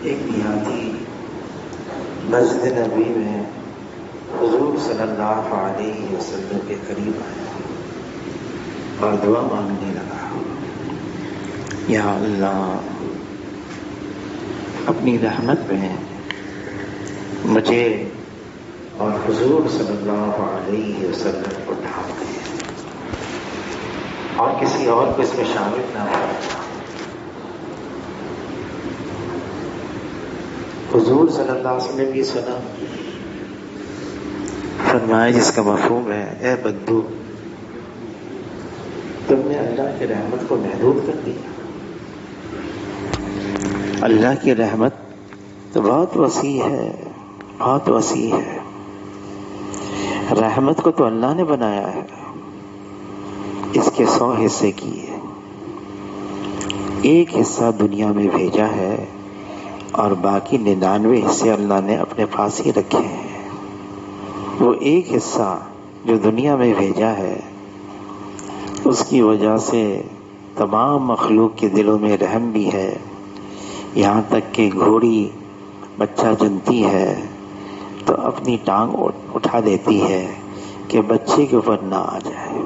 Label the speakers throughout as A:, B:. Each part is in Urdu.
A: ایک دیہاتی مسجد نبوی میں حضور صلی اللہ علیہ وسلم کے قریب آیا اور دعا مانگنے لگا، یا اللہ اپنی رحمت میں مجھے اور حضور صلی اللہ علیہ وسلم کو ڈھانپ دے اور کسی اور کو اس میں شامل نہ کرنا۔ حضور صلی اللہ علیہ وسلم کی سنا، فرمایا جس کا مفہوم ہے، اے بدو تم نے اللہ کی رحمت کو محدود کر دیا۔ اللہ کی رحمت تو بہت وسیع ہے، بہت وسیع ہے۔ رحمت کو تو اللہ نے بنایا ہے، اس کے 100 حصے کیے، ایک حصہ دنیا میں بھیجا ہے اور باقی 99 حصے اللہ نے اپنے پاس ہی رکھے ہیں۔ وہ ایک حصہ جو دنیا میں بھیجا ہے، اس کی وجہ سے تمام مخلوق کے دلوں میں رحم بھی ہے، یہاں تک کہ گھوڑی بچہ جنتی ہے تو اپنی ٹانگ اٹھا دیتی ہے کہ بچے کے اوپر نہ آ جائے۔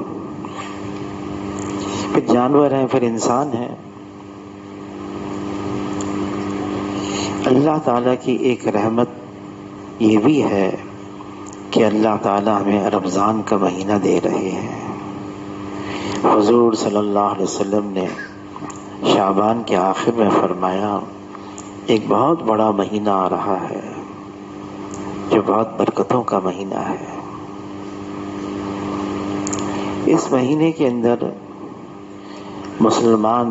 A: پھر جانور ہیں، پھر انسان ہیں۔ اللہ تعالیٰ کی ایک رحمت یہ بھی ہے کہ اللہ تعالیٰ ہمیں رمضان کا مہینہ دے رہے ہیں۔ حضور صلی اللہ علیہ وسلم نے شعبان کے آخر میں فرمایا، ایک بہت بڑا مہینہ آ رہا ہے جو بہت برکتوں کا مہینہ ہے۔ اس مہینے کے اندر مسلمان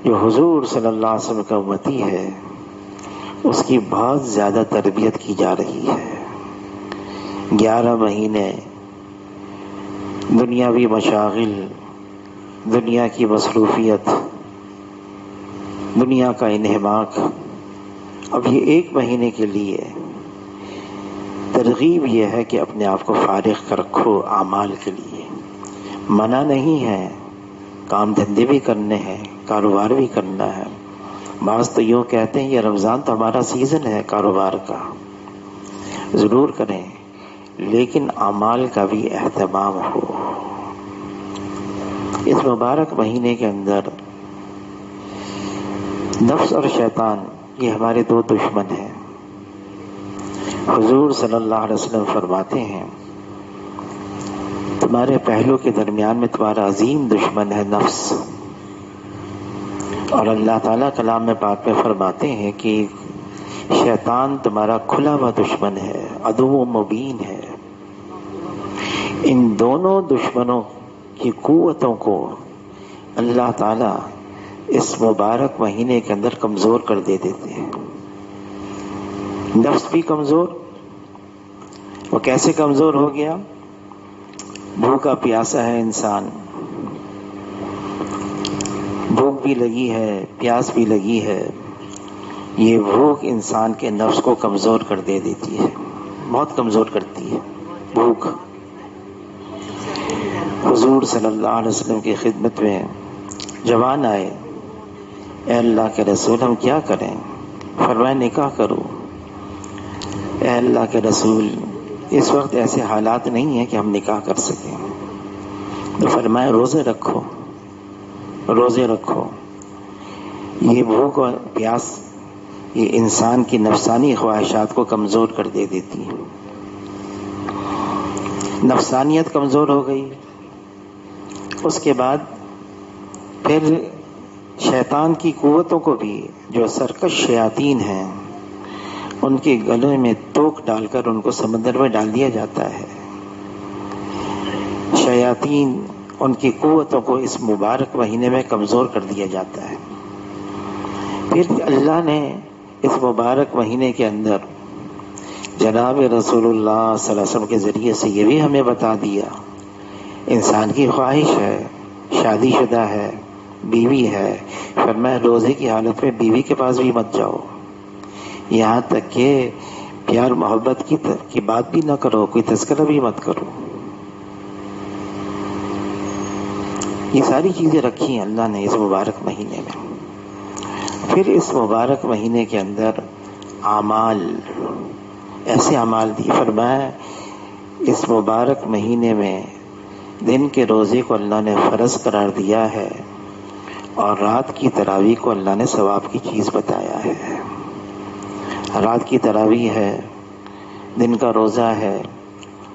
A: جو حضور صلی اللہ علیہ وسلم کا امتی ہے، اس کی بہت زیادہ تربیت کی جا رہی ہے۔ 11 مہینے دنیاوی مشاغل، دنیا کی مصروفیت، دنیا کا انہماک، اب یہ 1 مہینے کے لیے ترغیب یہ ہے کہ اپنے آپ کو فارغ رکھو اعمال کے لیے۔ منع نہیں ہے، کام دھندے بھی کرنے ہیں، کاروبار بھی کرنا ہے۔ بعض تو یوں کہتے ہیں یہ رمضان تو ہمارا سیزن ہے کاروبار کا، ضرور کریں، لیکن اعمال کا بھی اہتمام ہو۔ اس مبارک مہینے کے اندر نفس اور شیطان یہ ہمارے 2 دشمن ہیں۔ حضور صلی اللہ علیہ وسلم فرماتے ہیں، تمہارے پہلو کے درمیان میں تمہارا عظیم دشمن ہے نفس، اور اللہ تعالیٰ کلام میں پاک میں فرماتے ہیں کہ شیطان تمہارا کھلا ہوا دشمن ہے، عدو مبین ہے۔ ان دونوں دشمنوں کی قوتوں کو اللہ تعالیٰ اس مبارک مہینے کے اندر کمزور کر دیتے ہیں۔ نفس بھی کمزور، وہ کیسے کمزور ہو گیا؟ بھوکا پیاسا ہے انسان، بھوک بھی لگی ہے، پیاس بھی لگی ہے، یہ بھوک انسان کے نفس کو کمزور کر دے دیتی ہے، بہت کمزور کرتی ہے بھوک۔ حضور صلی اللہ علیہ وسلم کی خدمت میں جوان آئے، اے اللہ کے رسول ہم کیا کریں؟ فرمایا نکاح کرو۔ اے اللہ کے رسول اس وقت ایسے حالات نہیں ہیں کہ ہم نکاح کر سکیں، تو فرمایا روزے رکھو، روزے رکھو۔ یہ بھوک اور پیاس یہ انسان کی نفسانی خواہشات کو کمزور کر دے دیتی ہے۔ نفسانیت کمزور ہو گئی، اس کے بعد پھر شیطان کی قوتوں کو بھی، جو سرکش شیاطین ہیں، ان کے گلے میں توک ڈال کر ان کو سمندر میں ڈال دیا جاتا ہے۔ شیاطین ان کی قوتوں کو اس مبارک مہینے میں کمزور کر دیا جاتا ہے۔ پھر اللہ نے اس مبارک مہینے کے اندر جناب رسول اللہ صلی اللہ علیہ وسلم کے ذریعے سے یہ بھی ہمیں بتا دیا، انسان کی خواہش ہے، شادی شدہ ہے، بیوی ہے، فرمایا روزے کی حالت میں بیوی کے پاس بھی مت جاؤ، یہاں تک کہ پیار محبت کی بات بھی نہ کرو، کوئی تذکرہ بھی مت کرو۔ یہ ساری چیزیں رکھی ہیں اللہ نے اس مبارک مہینے میں. پھر اس مبارک مہینے کے اندر اعمال، ایسے اعمال دی. فرمایا اس مبارک مہینے میں دن کے روزے کو اللہ نے فرض قرار دیا ہے اور رات کی تراویح کو اللہ نے ثواب کی چیز بتایا ہے. رات کی تراویح ہے، دن کا روزہ ہے،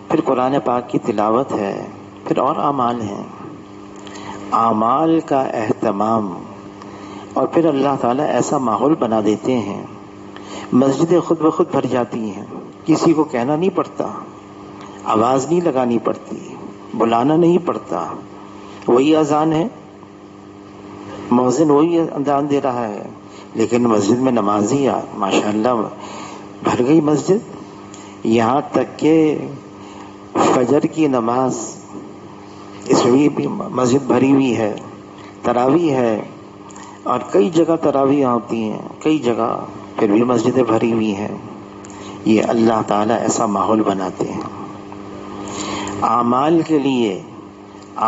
A: پھر قرآن پاک کی تلاوت ہے، پھر اور اعمال ہیں. اعمال کا اہتمام، اور پھر اللہ تعالیٰ ایسا ماحول بنا دیتے ہیں، مسجدیں خود بخود بھر جاتی ہیں. کسی کو کہنا نہیں پڑتا، آواز نہیں لگانی پڑتی، بلانا نہیں پڑتا. وہی اذان ہے، مؤذن وہی اذان دے رہا ہے، لیکن مسجد میں نمازی ماشاءاللہ بھر گئی مسجد. یہاں تک کہ فجر کی نماز اس میں بھی مسجد بھری ہوئی ہے. تراویح ہے، اور کئی جگہ تراویح ہوتی ہیں، کئی جگہ پھر بھی مسجدیں بھری ہوئی ہیں. یہ اللہ تعالیٰ ایسا ماحول بناتے ہیں. اعمال کے لیے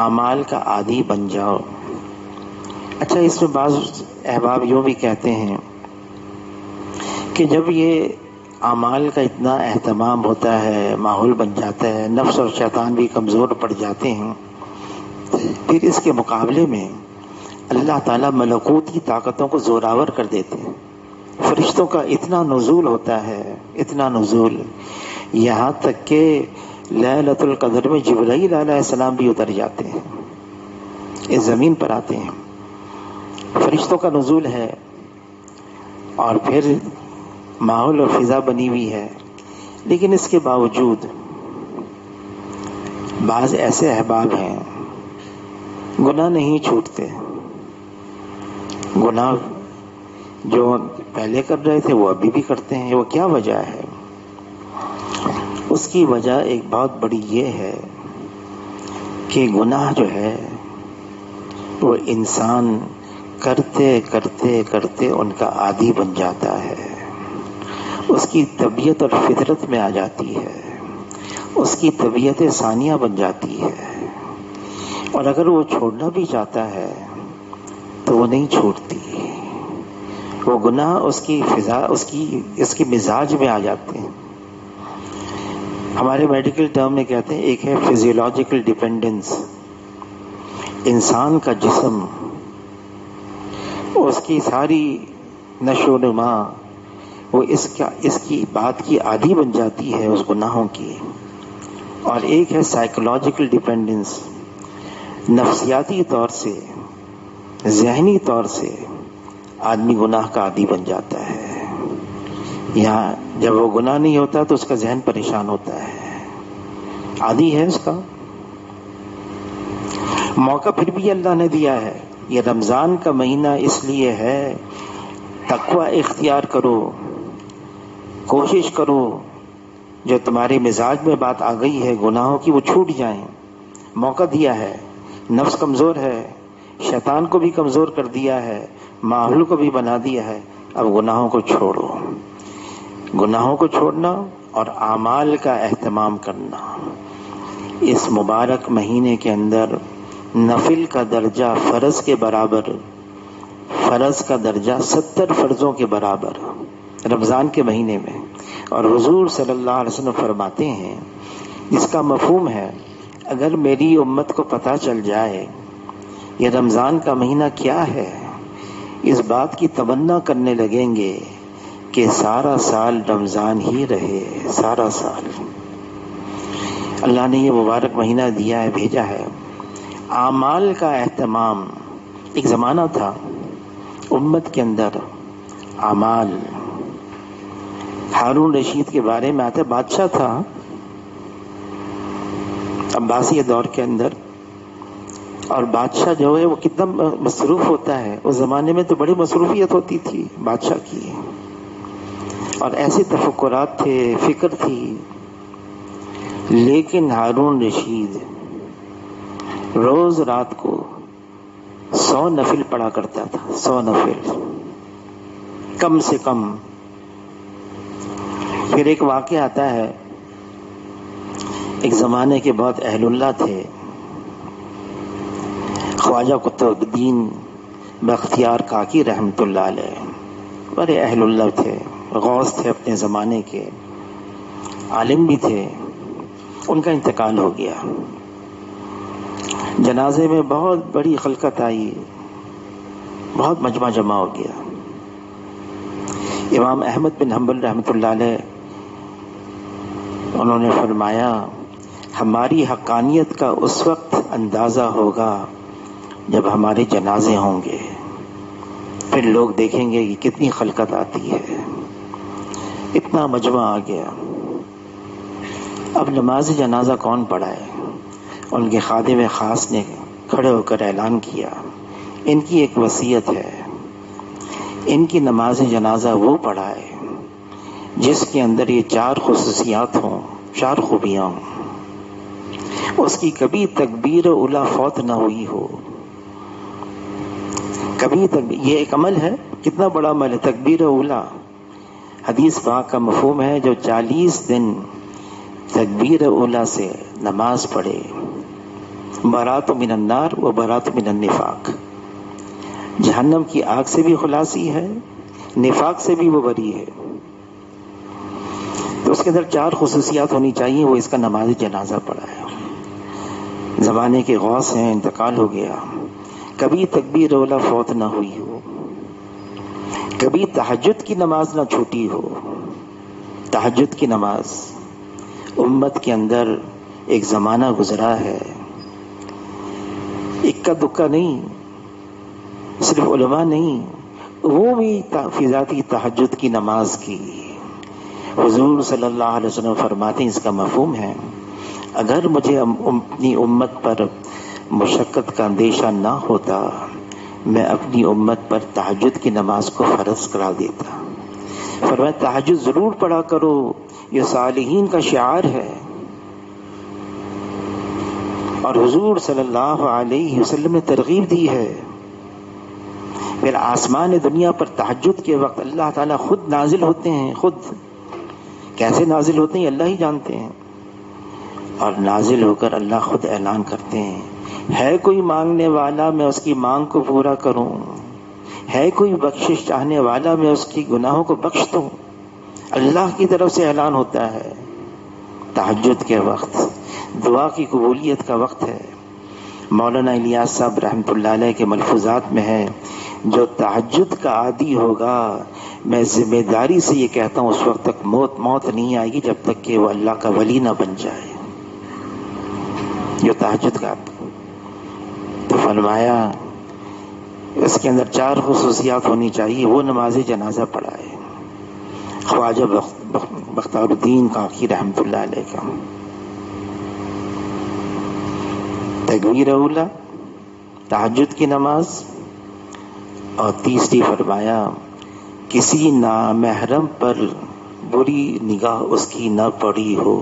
A: اعمال کا عادی بن جاؤ. اچھا، اس میں بعض احباب یوں بھی کہتے ہیں کہ جب یہ اعمال کا اتنا اہتمام ہوتا ہے، ماحول بن جاتا ہے، نفس اور شیطان بھی کمزور پڑ جاتے ہیں، پھر اس کے مقابلے میں اللہ تعالیٰ ملکوتی طاقتوں کو زوراور کر دیتے ہیں. فرشتوں کا اتنا نزول ہوتا ہے، اتنا نزول، یہاں تک کہ لیلۃ القدر میں جبرائیل علیہ السلام بھی اتر جاتے ہیں، اس زمین پر آتے ہیں. فرشتوں کا نزول ہے، اور پھر ماحول اور فضا بنی ہوئی ہے. لیکن اس کے باوجود بعض ایسے احباب ہیں گناہ نہیں چھوٹتے. گناہ جو پہلے کر رہے تھے وہ ابھی بھی کرتے ہیں. وہ کیا وجہ ہے؟ اس کی وجہ ایک بہت بڑی یہ ہے کہ گناہ جو ہے وہ انسان کرتے کرتے کرتے ان کا عادی بن جاتا ہے. اس کی طبیعت اور فطرت میں آ جاتی ہے، اس کی طبیعت ثانیہ بن جاتی ہے. اور اگر وہ چھوڑنا بھی چاہتا ہے تو وہ نہیں چھوڑتی. وہ گناہ اس کی فضا، اس کی مزاج میں آ جاتے ہیں. ہمارے میڈیکل ٹرم میں کہتے ہیں ایک ہے فزیولوجیکل ڈیپینڈنس. انسان کا جسم، اس کی ساری نشو و نما، وہ اس کی بات کی عادی بن جاتی ہے، اس گناہوں کی. اور ایک ہے سائیکولوجیکل ڈیپینڈنس. نفسیاتی طور سے، ذہنی طور سے آدمی گناہ کا عادی بن جاتا ہے. یہاں جب وہ گناہ نہیں ہوتا تو اس کا ذہن پریشان ہوتا ہے، عادی ہے اس کا. موقع پھر بھی اللہ نے دیا ہے. یہ رمضان کا مہینہ اس لیے ہے تقوی اختیار کرو، کوشش کرو جو تمہارے مزاج میں بات آ گئی ہے گناہوں کی وہ چھوٹ جائیں. موقع دیا ہے. نفس کمزور ہے، شیطان کو بھی کمزور کر دیا ہے، ماحول کو بھی بنا دیا ہے. اب گناہوں کو چھوڑو. گناہوں کو چھوڑنا اور اعمال کا اہتمام کرنا. اس مبارک مہینے کے اندر نفل کا درجہ فرض کے برابر، فرض کا درجہ 70 فرضوں کے برابر رمضان کے مہینے میں. اور حضور صلی اللہ علیہ وسلم فرماتے ہیں، اس کا مفہوم ہے اگر میری امت کو پتہ چل جائے یہ رمضان کا مہینہ کیا ہے، اس بات کی تمنا کرنے لگیں گے کہ سارا سال رمضان ہی رہے، سارا سال. اللہ نے یہ مبارک مہینہ دیا ہے، بھیجا ہے. اعمال کا اہتمام. ایک زمانہ تھا امت کے اندر اعمال. ہارون رشید کے بارے میں آتا ہے، بادشاہ تھا عباسیہ دور کے اندر. اور بادشاہ جو ہے وہ کتنا مصروف ہوتا ہے. اس زمانے میں تو بڑی مصروفیت ہوتی تھی بادشاہ کی، اور ایسے تفکرات تھے، فکر تھی. لیکن ہارون رشید روز رات کو 100 نفل پڑھا کرتا تھا، 100 نفل کم سے کم. پھر ایک واقعہ آتا ہے، ایک زمانے کے بہت اہل اللہ تھے، خواجہ قطب الدین بختیار کاکی رحمۃ اللہ علیہ بڑے اہل اللہ تھے، غوث تھے اپنے زمانے کے، عالم بھی تھے. ان کا انتقال ہو گیا. جنازے میں بہت بڑی خلقت آئی، بہت مجمع جمع ہو گیا. امام احمد بن حنبل رحمۃ اللہ علیہ انہوں نے فرمایا ہماری حقانیت کا اس وقت اندازہ ہوگا جب ہمارے جنازے ہوں گے، پھر لوگ دیکھیں گے کہ کتنی خلقت آتی ہے. اتنا مجمع آ گیا. اب نماز جنازہ کون پڑھائے؟ ان کے خادم خاص نے کھڑے ہو کر اعلان کیا ان کی ایک وصیت ہے، ان کی نماز جنازہ وہ پڑھائے جس کے اندر یہ 4 خصوصیات ہوں، 4 خوبیاں ہوں. اس کی کبھی تکبیر اولیٰ فوت نہ ہوئی ہو. کبھی یہ ایک عمل ہے، کتنا بڑا عمل ہے تکبیر اولیٰ. حدیث پاک کا مفہوم ہے جو 40 دن تکبیر اولیٰ سے نماز پڑھے برات من النار و برات من النفاق، جہنم کی آگ سے بھی خلاصی ہے، نفاق سے بھی وہ بری ہے. تو اس کے اندر 4 خصوصیات ہونی چاہیے، وہ اس کا نماز جنازہ پڑھا ہے. زمانے کے غوث ہیں، انتقال ہو گیا. کبھی تکبیر اولیٰ فوت نہ ہوئی ہو، کبھی تہجد کی نماز نہ چھوٹی ہو. تہجد کی نماز امت کے اندر ایک زمانہ گزرا ہے، اکا دکا نہیں، صرف علماء نہیں، وہ بھی فی ذاتی تہجد کی نماز کی. حضور صلی اللہ علیہ وسلم فرماتے ہیں اس کا مفہوم ہے اگر مجھے اپنی امت پر مشقت کا اندیشہ نہ ہوتا میں اپنی امت پر تہجد کی نماز کو فرض کرا دیتا. فرمایا تہجد ضرور پڑھا کرو، یہ صالحین کا شعار ہے. اور حضور صلی اللہ علیہ وسلم نے ترغیب دی ہے. پھر آسمان دنیا پر تہجد کے وقت اللہ تعالیٰ خود نازل ہوتے ہیں. خود کیسے نازل ہوتے ہیں اللہ ہی جانتے ہیں. اور نازل ہو کر اللہ خود اعلان کرتے ہیں ہے کوئی مانگنے والا میں اس کی مانگ کو پورا کروں، ہے کوئی بخشش چاہنے والا میں اس کی گناہوں کو بخش دوں. اللہ کی طرف سے اعلان ہوتا ہے. تہجد کے وقت دعا کی قبولیت کا وقت ہے. مولانا الیاس صاحب رحمۃ اللہ علیہ کے ملفوظات میں ہے جو تہجد کا عادی ہوگا میں ذمہ داری سے یہ کہتا ہوں اس وقت تک موت نہیں آئے گی جب تک کہ وہ اللہ کا ولی نہ بن جائے. جو تہجد کا تو فرمایا اس کے اندر 4 خصوصیات ہونی چاہیے، وہ نماز جنازہ پڑھائے. خواجہ بختیار الدین کاکی رحمۃ اللہ علیہ کا تکبیر اولیٰ، تہجد کی نماز، اور تیسری فرمایا کسی نامحرم پر بری نگاہ اس کی نہ پڑی ہو.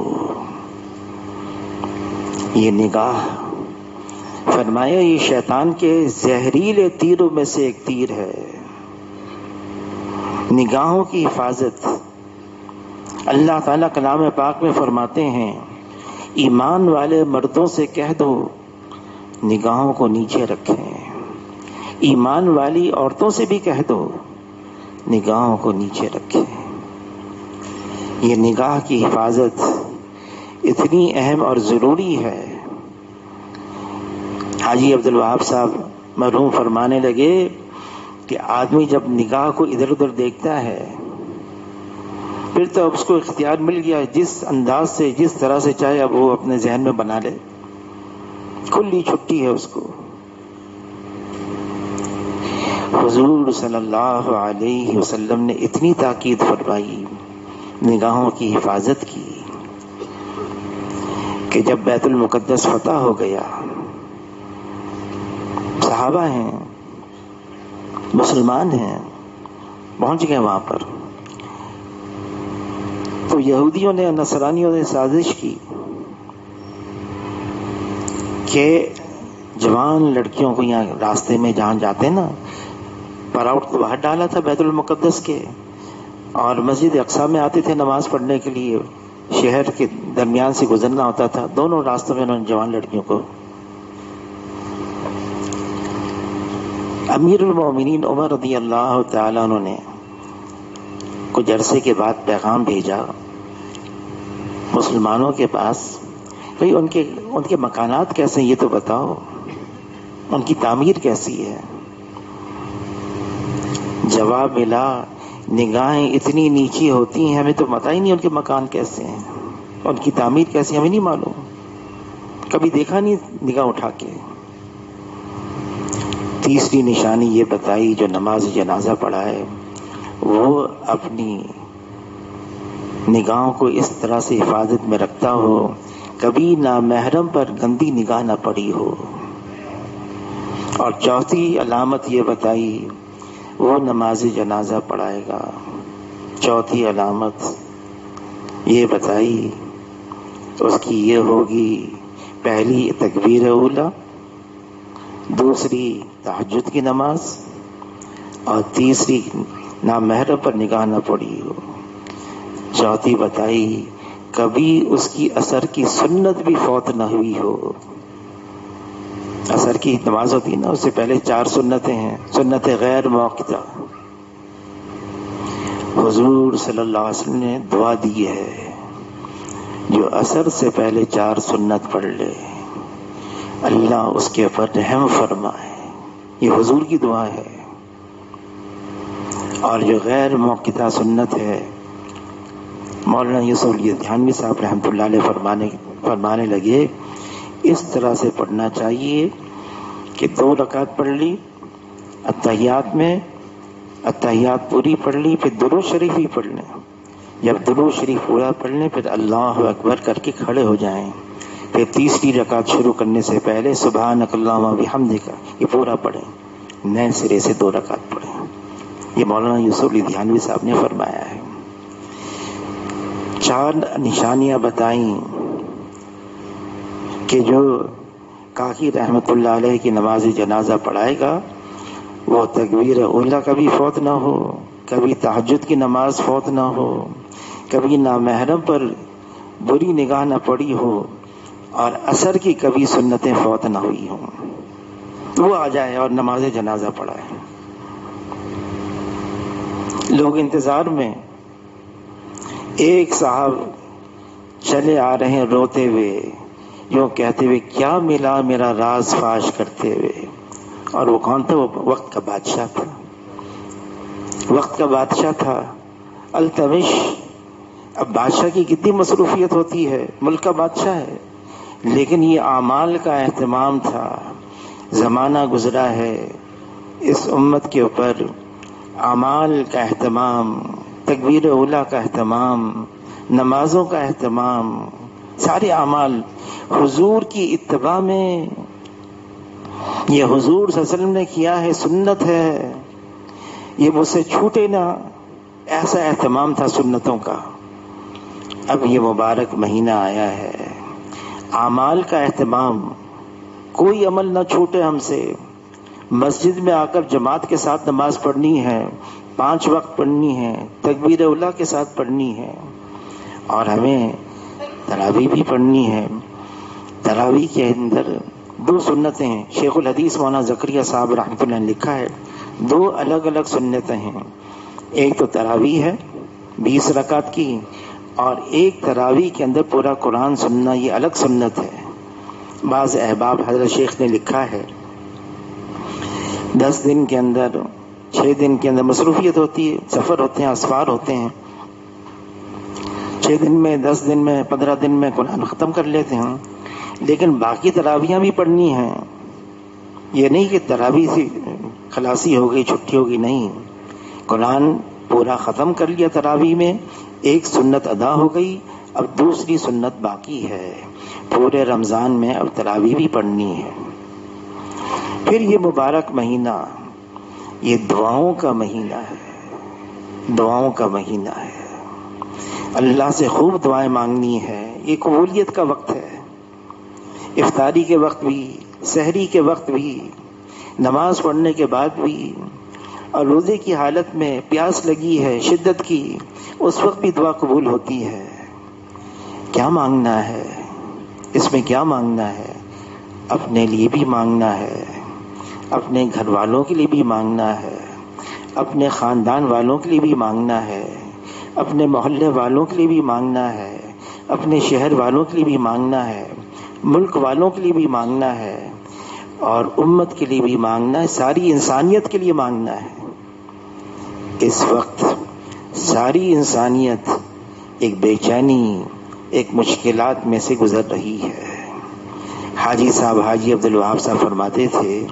A: یہ نگاہ فرمایا یہ شیطان کے زہریلے تیروں میں سے ایک تیر ہے. نگاہوں کی حفاظت اللہ تعالیٰ کلام پاک میں فرماتے ہیں ایمان والے مردوں سے کہہ دو نگاہوں کو نیچے رکھیں، ایمان والی عورتوں سے بھی کہہ دو نگاہوں کو نیچے رکھیں. یہ نگاہ کی حفاظت اتنی اہم اور ضروری ہے. حاجی عبد الوہاب صاحب مرحوم فرمانے لگے کہ آدمی جب نگاہ کو ادھر ادھر دیکھتا ہے پھر تو اب اس کو اختیار مل گیا جس انداز سے جس طرح سے چاہے اب وہ اپنے ذہن میں بنا لے، کھلی چھٹی ہے اس کو. حضور صلی اللہ علیہ وسلم نے اتنی تاکید فرمائی نگاہوں کی حفاظت کی کہ جب بیت المقدس فتح ہو گیا، صحابہ ہیں، مسلمان ہیں، پہنچ گئے وہاں پر، تو یہودیوں نے نصرانیوں نے سازش کی کہ جوان لڑکیوں کو یہاں راستے میں جہاں جاتے نا پراؤٹ کو باہر ڈالا تھا بیت المقدس کے، اور مسجد اقصی میں آتے تھے نماز پڑھنے کے لیے، شہر کے درمیان سے گزرنا ہوتا تھا، دونوں راستوں میں انہوں نے جوان لڑکیوں کو امیر المومنین عمر رضی اللہ تعالیٰ عنہ نے کچھ عرصے کے بعد پیغام بھیجا مسلمانوں کے پاس، بھئی ان کے مکانات کیسے ہیں یہ تو بتاؤ، ان کی تعمیر کیسی ہے؟ جواب ملا، نگاہیں اتنی نیچی ہوتی ہیں ہمیں تو پتہ ہی نہیں ان کے مکان کیسے ہیں، ان کی تعمیر کیسی ہمیں نہیں معلوم، کبھی دیکھا نہیں نگاہ اٹھا کے۔ تیسری نشانی یہ بتائی، جو نماز جنازہ پڑھا ہے وہ اپنی نگاہوں کو اس طرح سے حفاظت میں رکھتا ہو کبھی نامحرم پر گندی نگاہ نہ پڑی ہو۔ اور چوتھی علامت یہ بتائی، وہ نماز جنازہ پڑھائے گا۔ چوتھی علامت یہ بتائی اس کی یہ ہوگی، پہلی تکبیر اولا، دوسری تہجد کی نماز، اور تیسری نامحرم پر نگاہ نہ پڑی ہو۔ چوتھی بتائی کبھی اس کی عصر کی سنت بھی فوت نہ ہوئی ہو۔ عصر کی نماز ہوتی ہے نا، اس سے پہلے 4 سنتیں ہیں، سنت غیر موقتہ۔ حضور صلی اللہ علیہ وسلم نے دعا دی ہے، جو عصر سے پہلے 4 سنت پڑھ لے اللہ اس کے اوپر رحم فرمائے، یہ حضور کی دعا ہے۔ اور جو غیر موقتہ سنت ہے، مولانا یوسف علی تھانوی صاحب رحمۃ اللہ علیہ فرمانے لگے، اس طرح سے پڑھنا چاہیے کہ 2 رکعت پڑھ لی، اتحیات میں اتحیات پوری پڑھ لی، پھر درود شریف بھی پڑھ لیں۔ جب درود شریف پورا پڑھ لیں پھر اللہ اکبر کر کے کھڑے ہو جائیں، پھر تیسری رکعت شروع کرنے سے پہلے سبحانک اللہم و بحمدک یہ پورا پڑھیں، نئے سرے سے 2 رکعت پڑھیں۔ یہ مولانا یوسف علی تھانوی صاحب نے فرمایا ہے۔ 4 نشانیاں بتائیں کہ جو کاکی رحمت اللہ علیہ کی نماز جنازہ پڑھائے گا وہ تکبیر اولا کبھی فوت نہ ہو، کبھی تہجد کی نماز فوت نہ ہو، کبھی نامحرم پر بری نگاہ نہ پڑی ہو، اور عصر کی کبھی سنتیں فوت نہ ہوئی ہوں، وہ آ جائے اور نماز جنازہ پڑھائے۔ لوگ انتظار میں، ایک صاحب چلے آ رہے ہیں روتے ہوئے، یوں کہتے ہوئے کیا ملا میرا راز فاش کرتے ہوئے، اور وہ کون تھا؟ وہ وقت کا بادشاہ تھا، وقت کا بادشاہ تھا التمش۔ اب بادشاہ کی کتنی مصروفیت ہوتی ہے، ملک کا بادشاہ ہے، لیکن یہ اعمال کا اہتمام تھا۔ زمانہ گزرا ہے، اس امت کے اوپر اعمال کا اہتمام، تکبیر اولا کا اہتمام، نمازوں کا اہتمام، سارے اعمال حضور کی اتباع میں، یہ حضور صلی اللہ علیہ وسلم نے کیا ہے، سنت ہے، یہ مجھ سے چھوٹے نہ، ایسا اہتمام تھا سنتوں کا۔ اب یہ مبارک مہینہ آیا ہے، اعمال کا اہتمام، کوئی عمل نہ چھوٹے ہم سے۔ مسجد میں آ کر جماعت کے ساتھ نماز پڑھنی ہے، 5 وقت پڑھنی ہے، تکبیر اولا کے ساتھ پڑھنی ہے، اور ہمیں تراویح بھی پڑھنی ہے۔ تراویح کے اندر 2 سنتیں ہیں، شیخ الحدیث مولانا زکریا صاحب رحمۃ اللہ نے لکھا ہے، 2 الگ الگ سنتیں ہیں۔ ایک تو تراویح ہے 20 رکعت کی، اور ایک تراویح کے اندر پورا قرآن سننا، یہ الگ سنت ہے۔ بعض احباب حضرت شیخ نے لکھا ہے 10 دن کے اندر 6 دن کے اندر مصروفیت ہوتی ہے، سفر ہوتے ہیں، اسفار ہوتے ہیں، 6 دن میں 10 دن میں 15 دن میں قرآن ختم کر لیتے ہیں، لیکن باقی تراویحاں بھی پڑھنی ہیں۔ یہ نہیں کہ تراویح سے خلاصی ہو گئی، چھٹی ہو گئی، نہیں، قرآن پورا ختم کر لیا تراویح میں، ایک سنت ادا ہو گئی، اب دوسری سنت باقی ہے، پورے رمضان میں اب تراویح بھی پڑھنی ہے۔ پھر یہ مبارک مہینہ، یہ دعاؤں کا مہینہ ہے، دعاؤں کا مہینہ ہے، اللہ سے خوب دعائیں مانگنی ہے، یہ قبولیت کا وقت ہے۔ افطاری کے وقت بھی، سحری کے وقت بھی، نماز پڑھنے کے بعد بھی، اور روزے کی حالت میں پیاس لگی ہے شدت کی، اس وقت بھی دعا قبول ہوتی ہے۔ کیا مانگنا ہے اس میں؟ کیا مانگنا ہے؟ اپنے لیے بھی مانگنا ہے، اپنے گھر والوں کے لیے بھی مانگنا ہے، اپنے خاندان والوں کے لیے بھی مانگنا ہے، اپنے محلے والوں کے لیے بھی مانگنا ہے، اپنے شہر والوں کے لیے بھی مانگنا ہے، ملک والوں کے لیے بھی مانگنا ہے، اور امت کے لیے بھی مانگنا ہے، ساری انسانیت کے لیے مانگنا ہے۔ اس وقت ساری انسانیت ایک بے چینی، ایک مشکلات میں سے گزر رہی ہے۔ حاجی صاحب حاجی عبدالوہاب صاحب فرماتے تھے،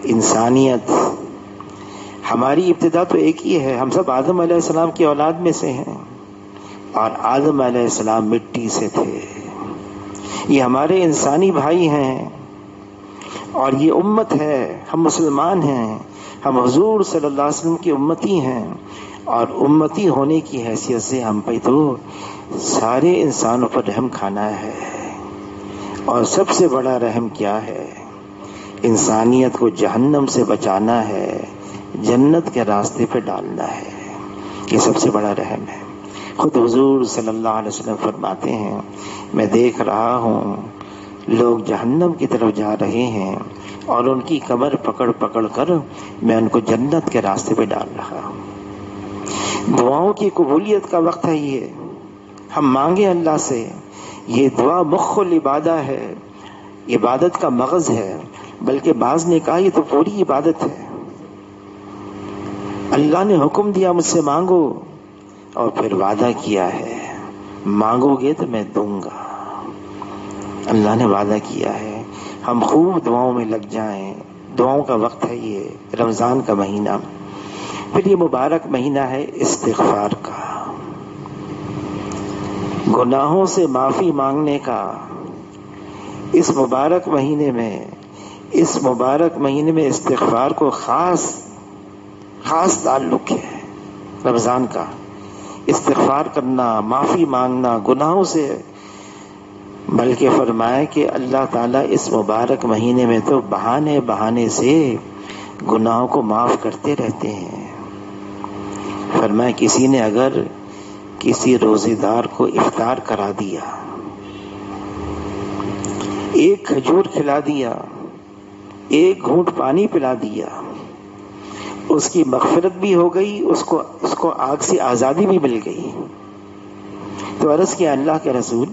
A: انسانیت ہماری ابتدا تو ایک ہی ہے، ہم سب آدم علیہ السلام کی اولاد میں سے ہیں، اور آدم علیہ السلام مٹی سے تھے۔ یہ ہمارے انسانی بھائی ہیں، اور یہ امت ہے، ہم مسلمان ہیں، ہم حضور صلی اللہ علیہ وسلم کی امتی ہیں، اور امتی ہونے کی حیثیت سے ہم پہ تو سارے انسانوں پر رحم کھانا ہے۔ اور سب سے بڑا رحم کیا ہے؟ انسانیت کو جہنم سے بچانا ہے، جنت کے راستے پہ ڈالنا ہے، یہ سب سے بڑا رحم ہے۔ خود حضور صلی اللہ علیہ وسلم فرماتے ہیں، میں دیکھ رہا ہوں لوگ جہنم کی طرف جا رہے ہیں، اور ان کی کمر پکڑ پکڑ کر میں ان کو جنت کے راستے پہ ڈال رہا ہوں۔ دعاؤں کی قبولیت کا وقت ہے یہ، ہم مانگیں اللہ سے۔ یہ دعا مخ العبادہ ہے، عبادت کا مغز ہے، بلکہ بعض نے کہا یہ تو پوری عبادت ہے۔ اللہ نے حکم دیا مجھ سے مانگو، اور پھر وعدہ کیا ہے مانگو گے تو میں دوں گا۔ اللہ نے وعدہ کیا ہے، ہم خوب دعاؤں میں لگ جائیں۔ دعاؤں کا وقت ہے یہ رمضان کا مہینہ۔ پھر یہ مبارک مہینہ ہے استغفار کا، گناہوں سے معافی مانگنے کا۔ اس مبارک مہینے میں استغفار کو خاص تعلق ہے رمضان کا۔ استغفار کرنا، معافی مانگنا گناہوں سے، بلکہ فرمائے کہ اللہ تعالیٰ اس مبارک مہینے میں تو بہانے سے گناہوں کو معاف کرتے رہتے ہیں۔ فرمائے کسی نے اگر کسی روزے دار کو افطار کرا دیا، ایک کھجور کھلا دیا، ایک گھونٹ پانی پلا دیا، اس کی مغفرت بھی ہو گئی، اس کو آگ سے آزادی بھی مل گئی۔ تو عرض کیا اللہ کے رسول،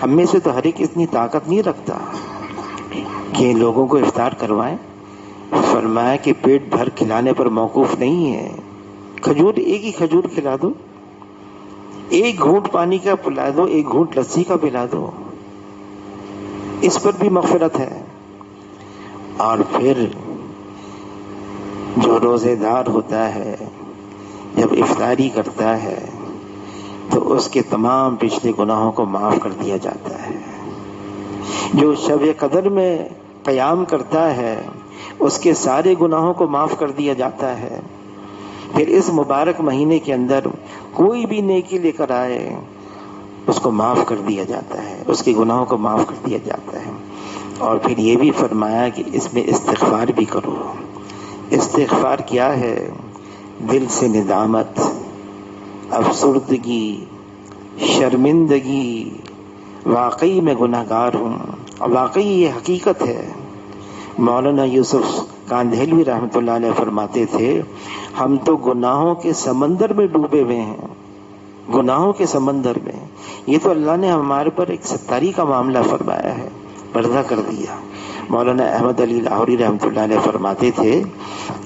A: ہم میں سے تو ہر ایک اتنی طاقت نہیں رکھتا کہ لوگوں کو افطار کروائیں۔ فرمایا کہ پیٹ بھر کھلانے پر موقوف نہیں ہے، کھجور ایک ہی کھجور کھلا دو، ایک گھونٹ پانی کا پلا دو، ایک گھونٹ لسی کا پلا دو، اس پر بھی مغفرت ہے۔ اور پھر جو روزے دار ہوتا ہے جب افطاری کرتا ہے تو اس کے تمام پچھلے گناہوں کو معاف کر دیا جاتا ہے۔ جو شب قدر میں قیام کرتا ہے اس کے سارے گناہوں کو معاف کر دیا جاتا ہے۔ پھر اس مبارک مہینے کے اندر کوئی بھی نیکی لے کر آئے اس کو معاف کر دیا جاتا ہے، اس کے گناہوں کو معاف کر دیا جاتا ہے۔ اور پھر یہ بھی فرمایا کہ اس میں استغفار بھی کرو۔ استغفار کیا ہے؟ دل سے ندامت، افسردگی، شرمندگی، واقعی میں گناہ گار ہوں، واقعی یہ حقیقت ہے۔ مولانا یوسف کاندھیلوی رحمۃ اللہ علیہ فرماتے تھے، ہم تو گناہوں کے سمندر میں ڈوبے ہوئے ہیں، گناہوں کے سمندر میں۔ یہ تو اللہ نے ہمارے پر ایک ستاری کا معاملہ فرمایا ہے، پردہ کر دیا۔ مولانا احمد علی لاہوری رحمۃ اللہ علیہ فرماتے تھے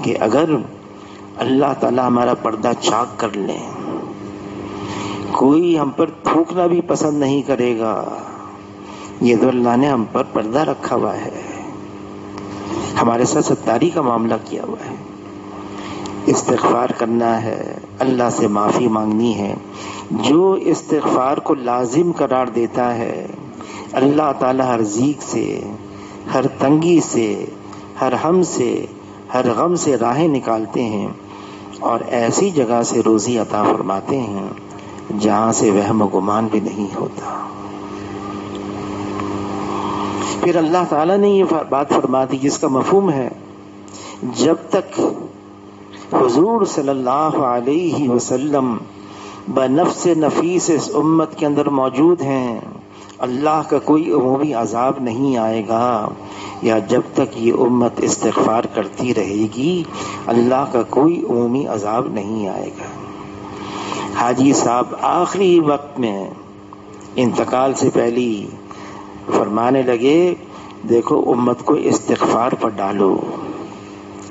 A: کہ اگر اللہ تعالیٰ ہمارا پردہ چاک کر لیں، کوئی ہم پر تھوکنا بھی پسند نہیں کرے گا۔ یہ تو اللہ نے ہم پر پردہ رکھا ہوا ہے، ہمارے ساتھ ستاری کا معاملہ کیا ہوا ہے۔ استغفار کرنا ہے، اللہ سے معافی مانگنی ہے۔ جو استغفار کو لازم قرار دیتا ہے اللہ تعالیٰ ہر ضیق سے، ہر تنگی سے، ہر ہم سے، ہر غم سے راہیں نکالتے ہیں، اور ایسی جگہ سے روزی عطا فرماتے ہیں جہاں سے وہم و گمان بھی نہیں ہوتا۔ پھر اللہ تعالیٰ نے یہ بات فرما دی جس کا مفہوم ہے، جب تک حضور صلی اللہ علیہ وسلم بنفس نفیس اس امت کے اندر موجود ہیں، اللہ کا کوئی عمومی عذاب نہیں آئے گا، یا جب تک یہ امت استغفار کرتی رہے گی اللہ کا کوئی عمومی عذاب نہیں آئے گا۔ حاجی صاحب آخری وقت میں انتقال سے پہلی فرمانے لگے، دیکھو امت کو استغفار پر ڈالو،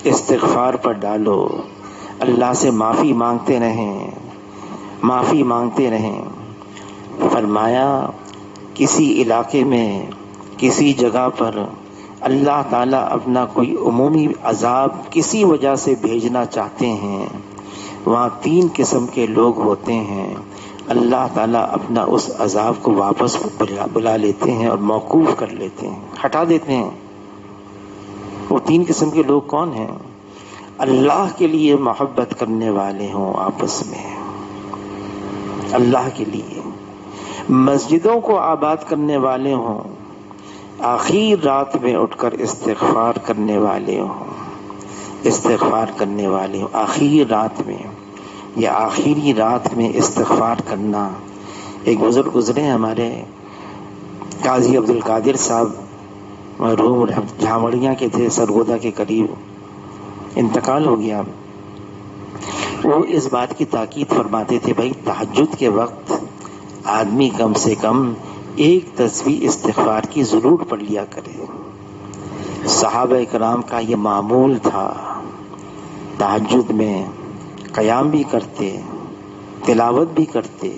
A: استغفار پر ڈالو، اللہ سے معافی مانگتے رہیں، معافی مانگتے رہیں۔ فرمایا کسی علاقے میں کسی جگہ پر اللہ تعالیٰ اپنا کوئی عمومی عذاب کسی وجہ سے بھیجنا چاہتے ہیں، وہاں 3 قسم کے لوگ ہوتے ہیں، اللہ تعالیٰ اپنا اس عذاب کو واپس بلا لیتے ہیں اور موقوف کر لیتے ہیں، ہٹا دیتے ہیں۔ وہ 3 قسم کے لوگ کون ہیں؟ اللہ کے لیے محبت کرنے والے ہوں آپس میں، اللہ کے لیے مسجدوں کو آباد کرنے والے ہوں، آخر رات میں اٹھ کر استغفار کرنے والے ہوں، استغفار کرنے والے ہوں آخر رات میں، یا آخری رات میں استغفار کرنا۔ ایک بزرگ گزرے ہمارے قاضی عبد القادر صاحب، مرحوم جھامڑیاں کے تھے، سرگودا کے قریب انتقال ہو گیا۔ وہ اس بات کی تاکید فرماتے تھے، بھائی تہجد کے وقت آدمی کم سے کم 1 تسبیح استغفار کی ضرور پڑھ لیا کرے۔ صحابہ کرام کا یہ معمول تھا، تہجد میں قیام بھی کرتے، تلاوت بھی کرتے،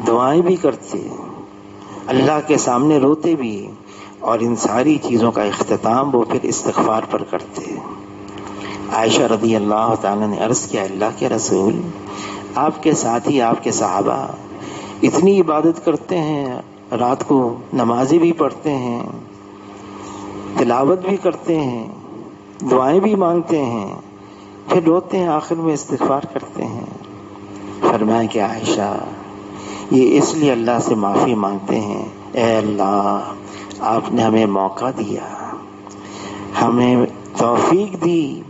A: دعائیں بھی کرتے، اللہ کے سامنے روتے بھی، اور ان ساری چیزوں کا اختتام وہ پھر استغفار پر کرتے۔ عائشہ رضی اللہ تعالیٰ نے عرض کیا، اللہ کے رسول، آپ کے ساتھی، آپ کے صحابہ اتنی عبادت کرتے ہیں، رات کو نمازیں بھی پڑھتے ہیں، تلاوت بھی کرتے ہیں، دعائیں بھی مانگتے ہیں، پھر روتے ہیں، آخر میں استغفار کرتے ہیں۔ فرمایا کہ عائشہ یہ اس لیے اللہ سے معافی مانگتے ہیں، اے اللہ آپ نے ہمیں موقع دیا، ہمیں توفیق دی،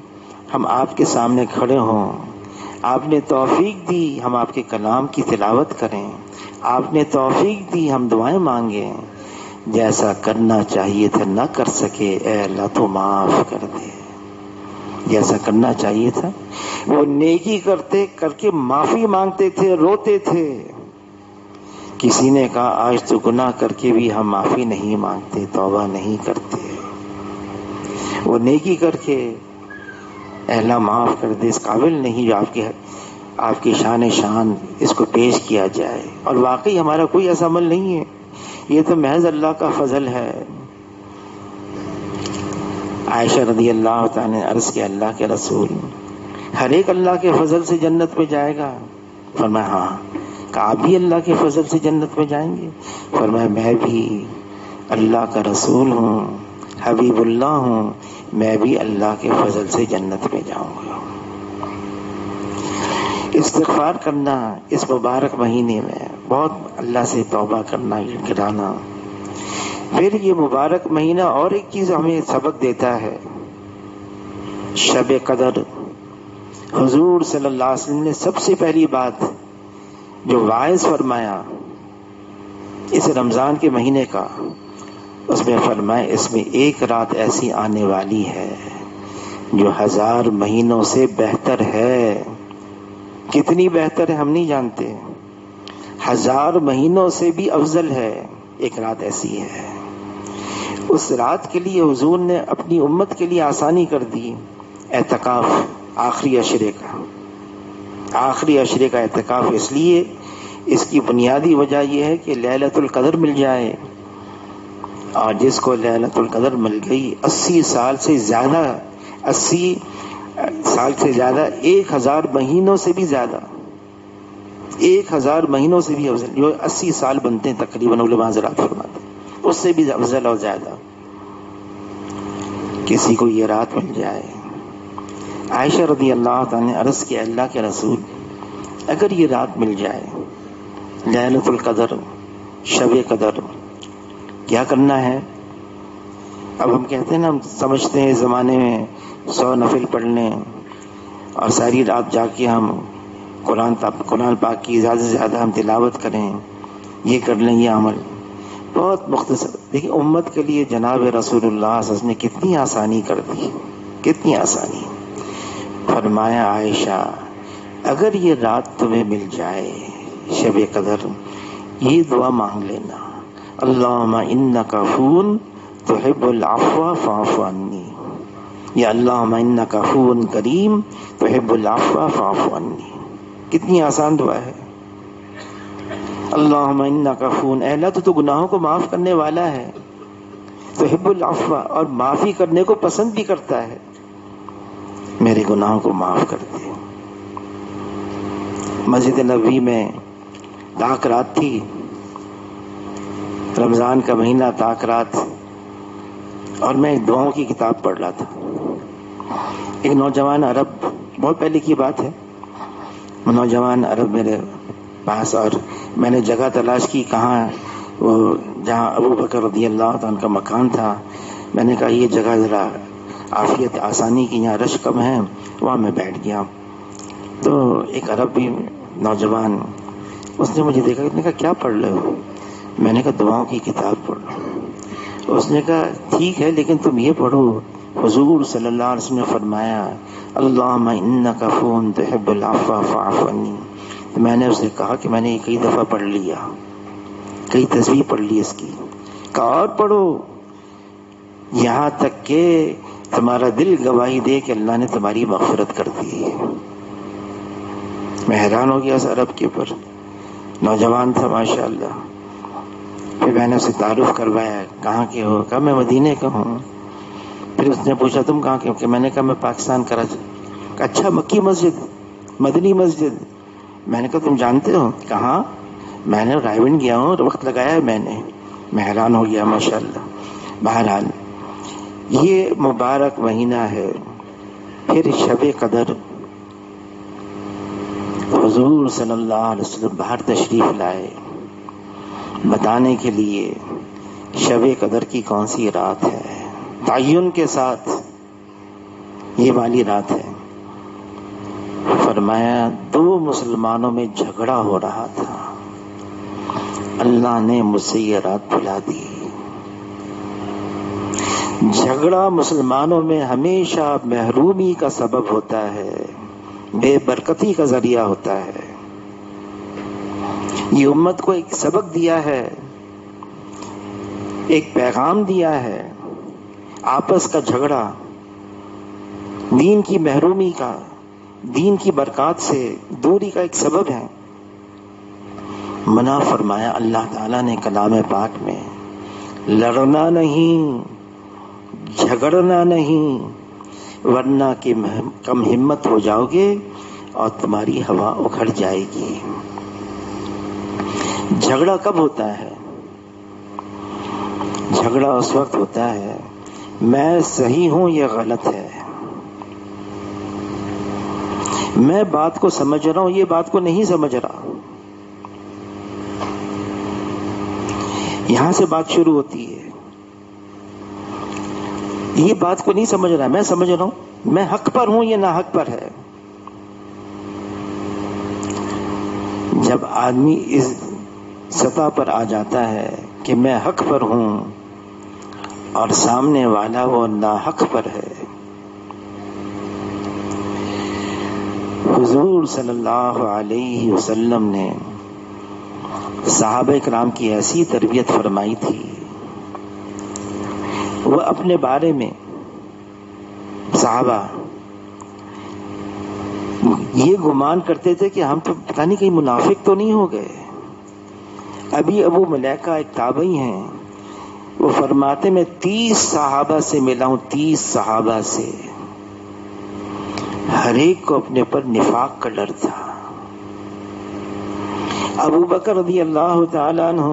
A: ہم آپ کے سامنے کھڑے ہوں، آپ نے توفیق دی ہم آپ کے کلام کی تلاوت کریں، آپ نے توفیق دی ہم دعائیں مانگیں، جیسا کرنا چاہیے تھا نہ کر سکے، اے اللہ تو معاف کر دے۔ جیسا کرنا چاہیے تھا وہ نیکی کرتے، کر کے معافی مانگتے تھے، روتے تھے۔ کسی نے کہا آج تو گناہ کر کے بھی ہم معافی نہیں مانگتے، توبہ نہیں کرتے، وہ نیکی کر کے اے اللہ معاف کر دے، اس قابل نہیں جو آپ کی شان اس کو پیش کیا جائے۔ اور واقعی ہمارا کوئی ایسا عمل نہیں ہے، یہ تو محض اللہ کا فضل ہے۔ عائشہ رضی اللہ تعالیٰ نے عرض کیا، اللہ کے رسول، ہر ایک اللہ کے فضل سے جنت میں جائے گا؟ فرمایا ہاں۔ کہ آپ بھی اللہ کے فضل سے جنت میں جائیں گے؟ فرمایا میں بھی اللہ کا رسول ہوں، حبیب اللہ ہوں، میں بھی اللہ کے فضل سے جنت میں جاؤں گا۔ استغفار کرنا اس مبارک مہینے میں، بہت اللہ سے توبہ کرنا، گرانا۔ پھر یہ مبارک مہینہ اور ایک چیز ہمیں سبق دیتا ہے، شب قدر۔ حضور صلی اللہ علیہ وسلم نے سب سے پہلی بات جو واعظ فرمایا اس رمضان کے مہینے کا، اس میں فرمایا اس میں ایک رات ایسی آنے والی ہے جو 1000 مہینوں سے بہتر ہے۔ کتنی بہتر ہے ہم نہیں جانتے، 1000 مہینوں سے بھی افضل ہے، ایک رات ایسی ہے۔ اس رات کے لیے حضور نے اپنی امت کے لیے آسانی کر دی، اعتکاف آخری عشرے کا اعتکاف، اس لیے اس کی بنیادی وجہ یہ ہے کہ لیلۃ القدر مل جائے، اور جس کو لیلۃ القدر مل گئی 80 سال سے زیادہ 1000 مہینوں سے بھی زیادہ، 1000 مہینوں سے بھی افضل، جو 80 سال بنتے ہیں تقریباً علماء حضرات فرماتے ہیں، اس سے بھی افضل اور زیادہ کسی کو یہ رات مل جائے۔ عائشہ رضی اللہ تعالیٰ نے عرض کیا، اللہ کے رسول، اگر یہ رات مل جائے لیلۃ القدر، شب قدر، کیا کرنا ہے؟ اب ہم کہتے ہیں نا، ہم سمجھتے ہیں اس زمانے میں 100 نفل پڑھ لیں اور ساری رات جا کے ہم قرآن پاک کی زیادہ سے زیادہ ہم تلاوت کریں، یہ کر لیں، یہ عمل۔ بہت مختصر. دیکھیں امت کے لیے جناب رسول اللہ صلی اللہ علیہ وسلم نے کتنی آسانی کر دی, کتنی آسانی. فرمایا عائشہ اگر یہ رات تمہیں مل جائے شب قدر, یہ دعا مانگ لینا, اللہم انک عفو تحب العفو فاعف عنی, یا اللہم انک عفو کریم تحب العفو فاعف عنی. کتنی آسان دعا ہے. اللہم انک عفو, اے اللہ تو گناہوں کو معاف کرنے والا ہے, تحب العفو اور معافی کرنے کو پسند بھی کرتا ہے, میرے گناہوں کو معاف کر دے. مسجد نبوی میں تاک رات تھی, رمضان کا مہینہ تاک رات, اور میں دعاؤں کی کتاب پڑھ رہا تھا. ایک نوجوان عرب, بہت پہلے کی بات ہے, نوجوان عرب میرے پاس, اور میں نے جگہ تلاش کی کہاں وہ جہاں ابو بکر رضی اللہ عنہ کا مکان تھا. میں نے کہا یہ جگہ ذرا عافیت آسانی کی, یہاں رش کم ہے, وہاں میں بیٹھ گیا. تو ایک عربی نوجوان, اس نے مجھے دیکھا, اس نے کہا کیا پڑھ رہے ہو؟ میں نے کہا دعاؤں کی کتاب پڑھ رہا ہوں. اس نے کہا ٹھیک ہے لیکن تم یہ پڑھو, حضور صلی اللہ علیہ وسلم نے فرمایا اللہم انک عفو تحب العفو فاعف عنی. تو میں نے اسے کہا کہ میں نے یہ کئی دفعہ پڑھ لیا, کئی تسبیح پڑھ لی اس کی. کہا اور پڑھو یہاں تک کہ تمہارا دل گواہی دے کہ اللہ نے تمہاری مغفرت کر دی. میں حیران ہو گیا اس عرب کے اوپر, نوجوان تھا ماشاء اللہ. پھر میں نے اسے تعارف کروایا, کہاں کے ہو؟ کہا میں مدینے کا ہوں. پھر اس نے پوچھا تم کہاں کے ہو؟ کہ میں نے کہا میں پاکستان کراچی. کہا اچھا مکی مسجد, مدنی مسجد. میں نے کہا تم جانتے ہو؟ کہاں؟ میں نے رائے گنج گیا ہوں, وقت لگایا ہے میں نے. میں حیران ہو گیا ماشاء اللہ. بہرحال یہ مبارک مہینہ ہے. پھر شب قدر, حضور صلی اللہ علیہ وسلم باہر تشریف لائے بتانے کے لیے شب قدر کی کون سی رات ہے, تعین کے ساتھ یہ والی رات ہے. فرمایا دو مسلمانوں میں جھگڑا ہو رہا تھا, اللہ نے مجھ سے یہ رات بلا دی. جھگڑا مسلمانوں میں ہمیشہ محرومی کا سبب ہوتا ہے, بے برکتی کا ذریعہ ہوتا ہے. یہ امت کو ایک سبق دیا ہے, ایک پیغام دیا ہے. آپس کا جھگڑا دین کی محرومی کا, دین کی برکات سے دوری کا ایک سبب ہے. منع فرمایا اللہ تعالیٰ نے کلام پاک میں, لڑنا نہیں, جھگڑنا نہیں, ورنہ کہ کم ہمت ہو جاؤ گے اور تمہاری ہوا اکھڑ جائے گی. جھگڑا کب ہوتا ہے؟ جھگڑا اس وقت ہوتا ہے میں صحیح ہوں یہ غلط ہے, میں بات کو سمجھ رہا ہوں یہ بات کو نہیں سمجھ رہا. یہاں سے بات شروع ہوتی ہے. یہ بات کو نہیں سمجھ رہا, میں سمجھ رہا ہوں, میں حق پر ہوں یہ ناحق پر ہے. جب آدمی اس سطح پر آ جاتا ہے کہ میں حق پر ہوں اور سامنے والا وہ ناحق پر ہے. حضور صلی اللہ علیہ وسلم نے صحابہ کرام کی ایسی تربیت فرمائی تھی, وہ اپنے بارے میں صحابہ یہ گمان کرتے تھے کہ ہم تو پتہ نہیں کہیں منافق تو نہیں ہو گئے. ابھی ابو ملیکہ ایک تابعی ہیں, وہ فرماتے میں 30 صحابہ سے ملا ہوں, 30 صحابہ سے, ہر ایک کو اپنے پر نفاق کا ڈر تھا. ابو بکر رضی اللہ تعالیٰ عنہ,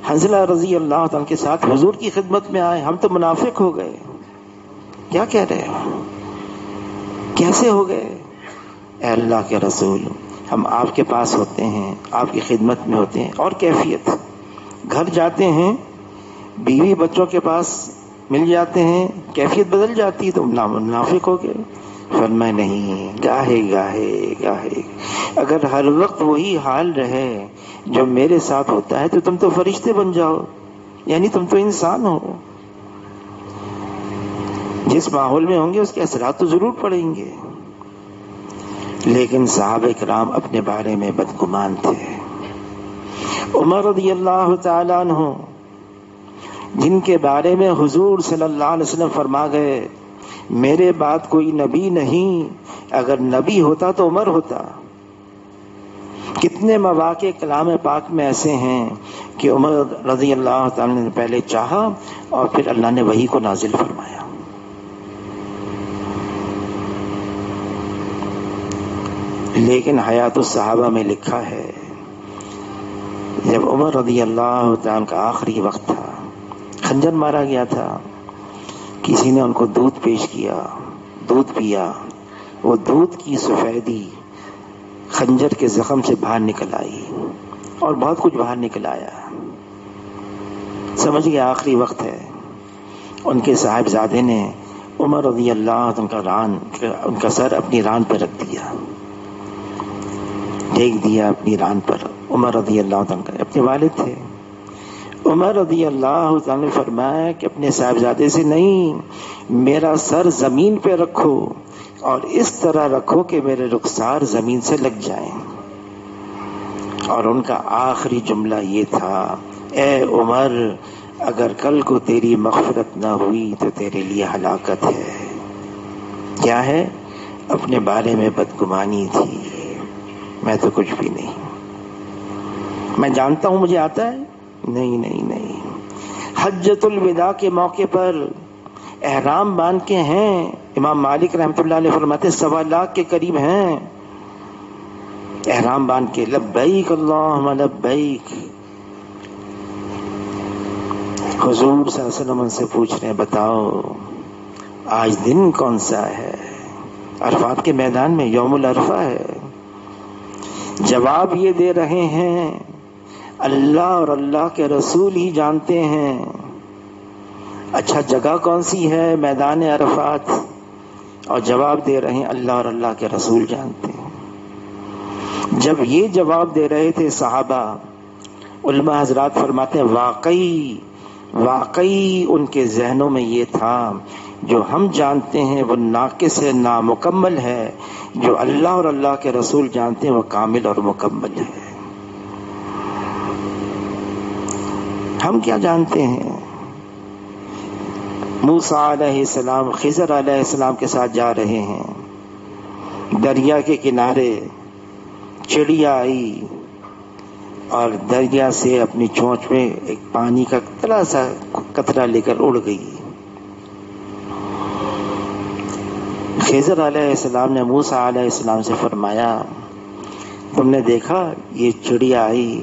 A: حنظلہ رضی اللہ تعالیٰ کے ساتھ حضور کی خدمت میں آئے, ہم تو منافق ہو گئے. کیا کہہ رہے ہو, کیسے ہو گئے؟ اے اللہ کے رسول, ہم آپ کے پاس ہوتے ہیں, آپ کی خدمت میں ہوتے ہیں, اور کیفیت گھر جاتے ہیں, بیوی بچوں کے پاس مل جاتے ہیں, کیفیت بدل جاتی ہے, تو منافق ہو گئے. فرمائے نہیں, گاہے گاہے گاہے, اگر ہر وقت وہی حال رہے, جو میرے ساتھ ہوتا ہے تو تم تو فرشتے بن جاؤ، یعنی تم تو انسان ہو، جس ماحول میں ہوں گے اس کے اثرات تو ضرور پڑیں گے۔ لیکن صحابہ کرام اپنے بارے میں بدگمان تھے۔ عمر رضی اللہ تعالیٰ عنہ، جن کے بارے میں حضور صلی اللہ علیہ وسلم فرما گئے میرے بعد کوئی نبی نہیں، اگر نبی ہوتا تو عمر ہوتا۔ کتنے مواقع کلام پاک میں ایسے ہیں کہ عمر رضی اللہ تعالیٰ نے پہلے چاہا اور پھر اللہ نے وحی کو نازل فرمایا۔ لیکن حیات الصحابہ میں لکھا ہے جب عمر رضی اللہ تعالیٰ کا آخری وقت تھا، خنجر مارا گیا تھا، کسی نے ان کو دودھ پیش کیا، دودھ پیا، وہ دودھ کی سفیدی خنجر کے زخم سے باہر نکل آئی اور بہت کچھ باہر نکل آیا۔ سمجھ گیا آخری وقت ہے۔ ان کے صاحبزادے نے عمر رضی اللہ ان کا سر اپنی ران پر رکھ دیا، ٹیک دیا اپنی ران پر۔ عمر رضی اللہ عنہ اپنے والد تھے۔ عمر رضی اللہ عنہ نے فرمایا کہ اپنے صاحبزادے سے نہیں، میرا سر زمین پہ رکھو اور اس طرح رکھو کہ میرے رخسار زمین سے لگ جائیں۔ اور ان کا آخری جملہ یہ تھا، اے عمر، اگر کل کو تیری مغفرت نہ ہوئی تو تیرے لیے ہلاکت ہے۔ کیا ہے؟ اپنے بارے میں بدگمانی تھی، میں تو کچھ بھی نہیں، میں جانتا ہوں مجھے آتا ہے، نہیں نہیں نہیں۔ حجۃ الوداع کے موقع پر احرام باندھ کے ہیں، امام مالک رحمۃ اللہ علیہ فرماتے 1.25 لاکھ کے قریب ہیں، احرام باندھ کے لبیک اللہم لبیک۔ حضور صلی اللہ علیہ وسلم ان سے پوچھ رہے ہیں بتاؤ آج دن کون سا ہے؟ عرفات کے میدان میں یوم العرفہ ہے۔ جواب یہ دے رہے ہیں اللہ اور اللہ کے رسول ہی جانتے ہیں۔ اچھا جگہ کون سی ہے؟ میدان عرفات۔ اور جواب دے رہے ہیں اللہ اور اللہ کے رسول جانتے ہیں۔ جب یہ جواب دے رہے تھے صحابہ، علماء حضرات فرماتے ہیں واقعی ان کے ذہنوں میں یہ تھا جو ہم جانتے ہیں وہ ناقص ہے، نامکمل ہے، جو اللہ اور اللہ کے رسول جانتے ہیں وہ کامل اور مکمل ہے۔ ہم کیا جانتے ہیں؟ موسیٰ علیہ السلام خضر علیہ السلام کے ساتھ جا رہے ہیں، دریا کے کنارے چڑیا آئی اور دریا سے اپنی چونچ میں ایک پانی کا تھوڑا سا قطرہ لے کر اڑ گئی۔ خضر علیہ السلام نے موسیٰ علیہ السلام سے فرمایا تم نے دیکھا یہ چڑیا آئی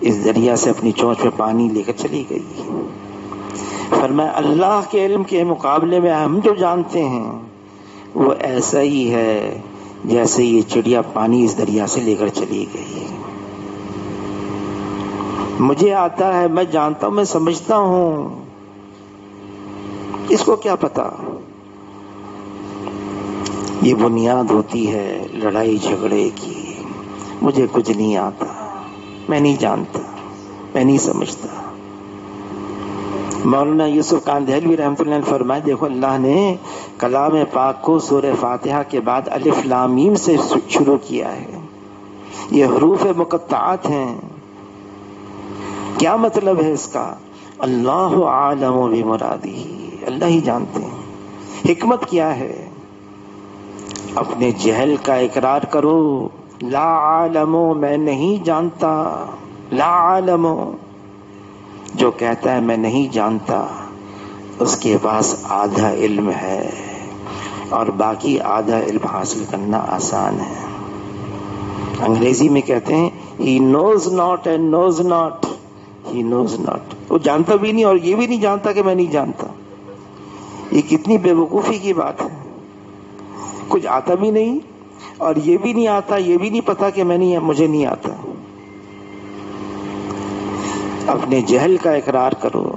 A: اس دریا سے اپنی چونچ میں پانی لے کر چلی گئی۔ فرمایا اللہ کے علم کے مقابلے میں ہم جو جانتے ہیں وہ ایسا ہی ہے جیسے یہ چڑیا پانی اس دریا سے لے کر چلی گئی۔ مجھے آتا ہے، میں جانتا ہوں، میں سمجھتا ہوں، اس کو کیا پتا؟ یہ بنیاد ہوتی ہے لڑائی جھگڑے کی۔ مجھے کچھ نہیں آتا، میں نہیں جانتا، میں نہیں سمجھتا۔ مولانا یوسف کاندھیلوی رحمۃ اللہ علیہ فرمائے دیکھو اللہ نے کلام پاک کو سورہ فاتحہ کے بعد الف لام میم سے شروع کیا ہے، یہ حروف مقطعات ہیں۔ کیا مطلب ہے اس کا؟ اللہ عالم بمرادہ، اللہ ہی جانتے ہیں حکمت کیا ہے۔ اپنے جہل کا اقرار کرو، لا عالم، میں نہیں جانتا، لا عالم، جو کہتا ہے میں نہیں جانتا اس کے پاس آدھا علم ہے اور باقی آدھا علم حاصل کرنا آسان ہے۔ انگریزی میں کہتے ہیں he knows not and knows not، he knows not، وہ جانتا بھی نہیں اور یہ بھی نہیں جانتا کہ میں نہیں جانتا۔ یہ کتنی بے وقوفی کی بات ہے، کچھ آتا بھی نہیں اور یہ بھی نہیں آتا، یہ بھی نہیں پتا کہ مجھے نہیں آتا۔ اپنے جہل کا اقرار کرو،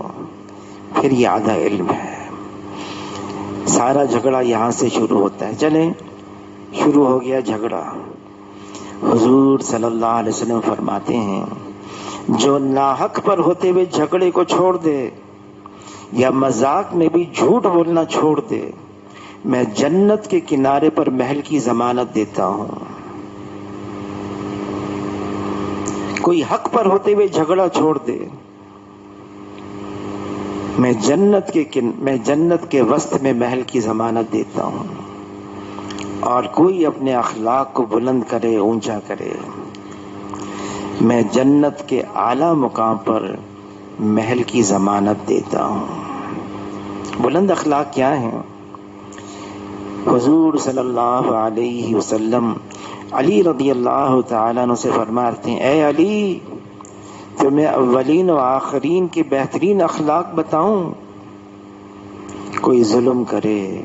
A: پھر یہ آدھا علم ہے۔ سارا جھگڑا یہاں سے شروع ہوتا ہے۔ چلیں، شروع ہو گیا جھگڑا۔ حضور صلی اللہ علیہ وسلم فرماتے ہیں جو ناحق پر ہوتے ہوئے جھگڑے کو چھوڑ دے یا مذاق میں بھی جھوٹ بولنا چھوڑ دے، میں جنت کے کنارے پر محل کی ضمانت دیتا ہوں۔ کوئی حق پر ہوتے ہوئے جھگڑا چھوڑ دے، میں جنت کے وسط میں محل کی ضمانت دیتا ہوں۔ اور کوئی اپنے اخلاق کو بلند کرے، اونچا کرے، میں جنت کے اعلیٰ مقام پر محل کی ضمانت دیتا ہوں۔ بلند اخلاق کیا ہیں؟ حضور صلی اللہ علیہ وسلم علی رضی اللہ تعالیٰ عنہ سے فرماتے ہیں، اے علی، تمہیں اولین و آخرین کے بہترین اخلاق بتاؤں؟ کوئی ظلم کرے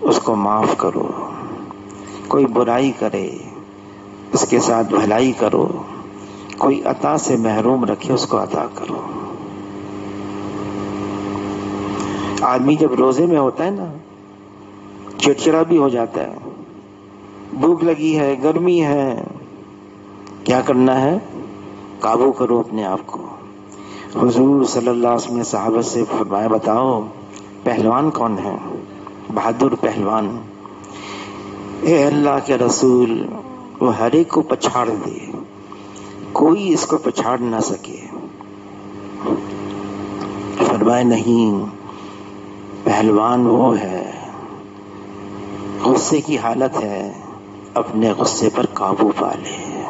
A: اس کو معاف کرو، کوئی برائی کرے اس کے ساتھ بھلائی کرو، کوئی عطا سے محروم رکھے اس کو عطا کرو۔ آدمی جب روزے میں ہوتا ہے نا، چڑچڑا بھی ہو جاتا ہے، بھوک لگی ہے، گرمی ہے، کیا کرنا ہے؟ قابو کرو اپنے آپ کو۔ حضور صلی اللہ علیہ وسلم نے صحابہ سے فرمایا، بتاؤ پہلوان کون ہے؟ بہادر پہلوان۔ اے اللہ کے رسول، وہ ہر ایک کو پچھاڑ دے، کوئی اس کو پچھاڑ نہ سکے۔ فرمایا نہیں، پہلوان وہ ہے، غصے کی حالت ہے، اپنے غصے پر قابو پا لے،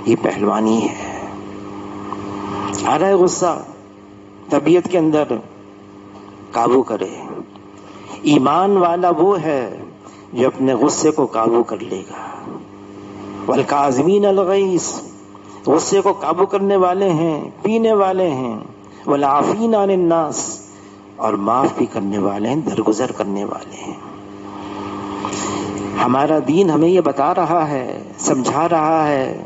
A: یہ پہلوانی ہے۔ آ رہا ہے غصہ طبیعت کے اندر، قابو کرے۔ ایمان والا وہ ہے جو اپنے غصے کو قابو کر لے گا۔ والکاظمین الغیظ، غصے کو قابو کرنے والے ہیں، پینے والے ہیں۔ والعافین عن الناس، اور معاف بھی کرنے والے ہیں، درگزر کرنے والے ہیں۔ ہمارا دین ہمیں یہ بتا رہا ہے، سمجھا رہا ہے،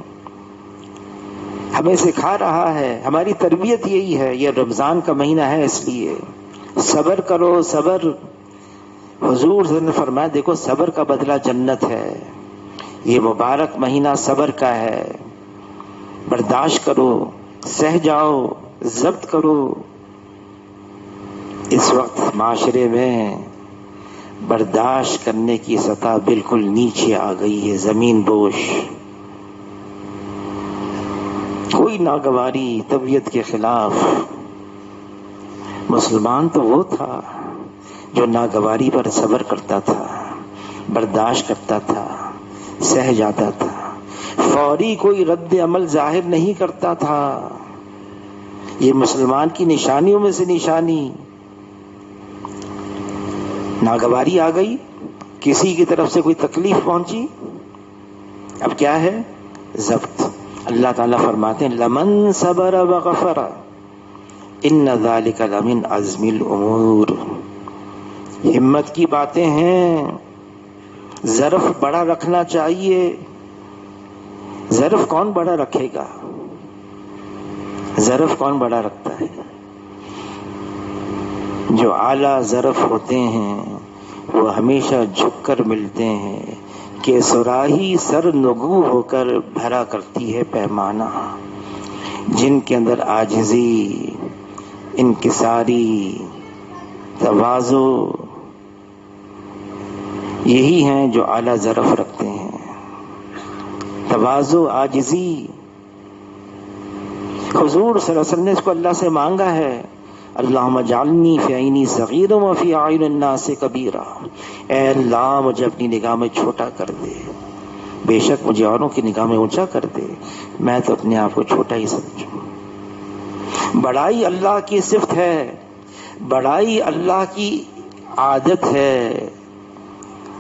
A: ہمیں سکھا رہا ہے، ہماری تربیت یہی ہے۔ یہ رمضان کا مہینہ ہے، اس لیے صبر کرو، صبر۔ حضور صلی اللہ علیہ وسلم نے فرمایا، دیکھو صبر کا بدلہ جنت ہے۔ یہ مبارک مہینہ صبر کا ہے، برداشت کرو، سہ جاؤ، ضبط کرو۔ اس وقت معاشرے میں برداشت کرنے کی سطح بالکل نیچے آ گئی ہے، زمین بوش۔ کوئی ناگواری طبیعت کے خلاف۔ مسلمان تو وہ تھا جو ناگواری پر صبر کرتا تھا، برداشت کرتا تھا، سہ جاتا تھا، فوری کوئی رد عمل ظاہر نہیں کرتا تھا۔ یہ مسلمان کی نشانیوں میں سے نشانی۔ ناگواری آ گئی، کسی کی طرف سے کوئی تکلیف پہنچی، اب کیا ہے؟ ضبط۔ اللہ تعالیٰ فرماتے ہیں، لمن صبر وغفر ان ذلک لمن عزم الامور۔ ہمت کی باتیں ہیں، ظرف بڑا رکھنا چاہیے۔ ظرف کون بڑا رکھے گا؟ ظرف کون بڑا رکھتا ہے؟ جو اعلیٰ ظرف ہوتے ہیں وہ ہمیشہ جھک کر ملتے ہیں کہ صراحی سر نگو ہو کر بھرا کرتی ہے پیمانہ۔ جن کے اندر عاجزی، انکساری، تواضع، یہی ہیں جو اعلیٰ ظرف رکھتے ہیں۔ تواضع، عاجزی۔ حضور صلی اللہ علیہ وسلم نے اس کو اللہ سے مانگا ہے، اللہم اجعلنی فی عینی صغیرا وفی اعین الناس کبیرا۔ اے اللہ، مجھے اپنی نگاہ میں چھوٹا کر دے، بے شک مجھے اوروں کی نگاہ میں اونچا کر دے، میں تو اپنے آپ کو چھوٹا ہی سمجھوں۔ بڑائی اللہ کی صفت ہے، بڑائی اللہ کی عادت ہے،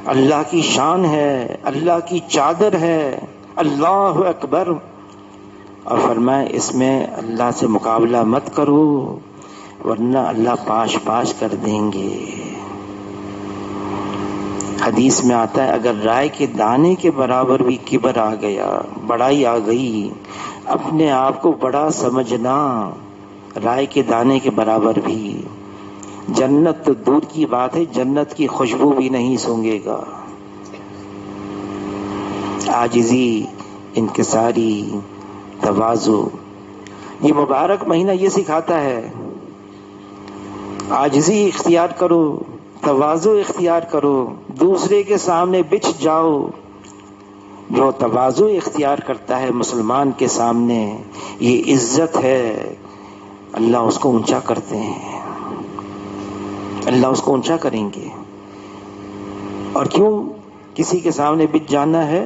A: اللہ کی شان ہے، اللہ کی چادر ہے۔ اللہ اکبر۔ اور فرمائے اس میں اللہ سے مقابلہ مت کرو، ورنہ اللہ پاش پاش کر دیں گے۔ حدیث میں آتا ہے، اگر رائے کے دانے کے برابر بھی کبر آ گیا، بڑائی آ گئی، اپنے آپ کو بڑا سمجھنا، رائے کے دانے کے برابر بھی، جنت تو دور کی بات ہے، جنت کی خوشبو بھی نہیں سونگے گا۔ عاجزی، انکساری، تواضع. یہ مبارک مہینہ یہ سکھاتا ہے عاجزی اختیار کرو، تواضع اختیار کرو، دوسرے کے سامنے بچھ جاؤ. جو تواضع اختیار کرتا ہے مسلمان کے سامنے، یہ عزت ہے، اللہ اس کو اونچا کرتے ہیں، اللہ اس کو اونچا کریں گے. اور کیوں کسی کے سامنے بچ جانا ہے؟